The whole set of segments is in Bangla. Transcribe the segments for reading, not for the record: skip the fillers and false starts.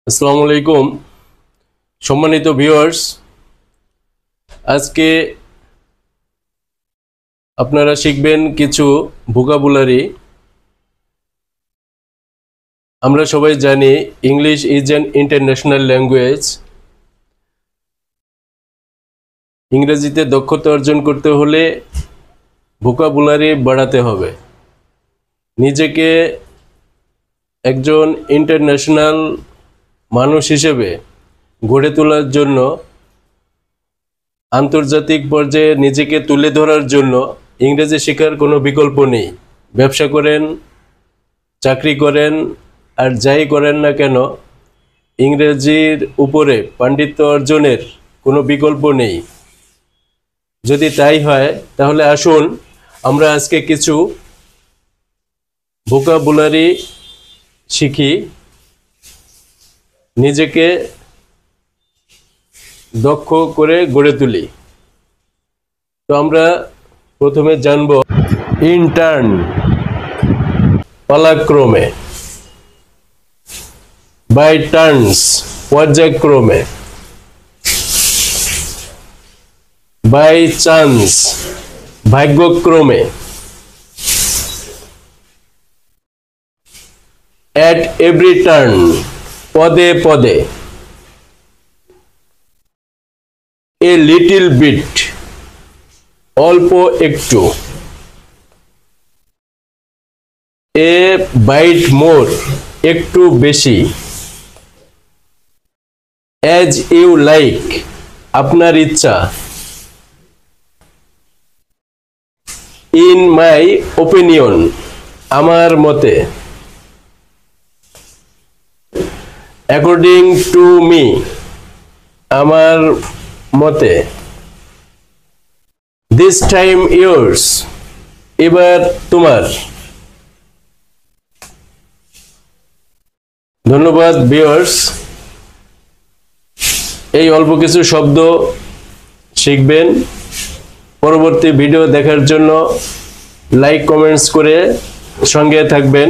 আসসালামু আলাইকুম সম্মানিত ভিউয়ার্স, আজকে আপনারা শিখবেন কিছু ভোকাবুলারি। আমরা সবাই জানি English is an international language. ইংরেজিতে দক্ষতা অর্জন করতে হলে ভোকাবুলারি বাড়াতে হবে। নিজেকে একজন ইন্টারন্যাশনাল মানুষ হিসেবে গড়ে তোলার জন্য, আন্তর্জাতিক পর্যায়ে নিজেকে তুলে ধরার জন্য ইংরেজি শেখার কোনো বিকল্প নেই। ব্যবসা করেন, চাকরি করেন, আর যাই করেন না কেন, ইংরেজির উপরে পাণ্ডিত্য অর্জনের কোনো বিকল্প নেই। যদি তাই হয় তাহলে আসুন আমরা আজকে কিছু ভোকাবুলারি শিখি, নিজেকে দক্ষ করে গড়ে তুলি। তো আমরা প্রথমে জানব ইন্টার্ন, পালাক্রমে, বাই টার্নস, পর্যায়ক্রমে, বাই চান্স, ভাগ্যক্রমে, at every turn, পদে পদে, a little bit, অল্প একটু, a bite more, একটু বেশি, as you like, আপনার ইচ্ছা, in my opinion, আমার মতে, according to me, আমার মতে, this time yours, এবার তোমার। ধন্যবাদ ভিউয়ার্স, এই অল্প কিছু শব্দ শিখবেন। পরবর্তী ভিডিও দেখার জন্য লাইক কমেন্টস করে সঙ্গে থাকবেন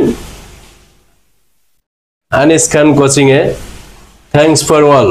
আনিস খান কোচিংয়ে। Thanks for all.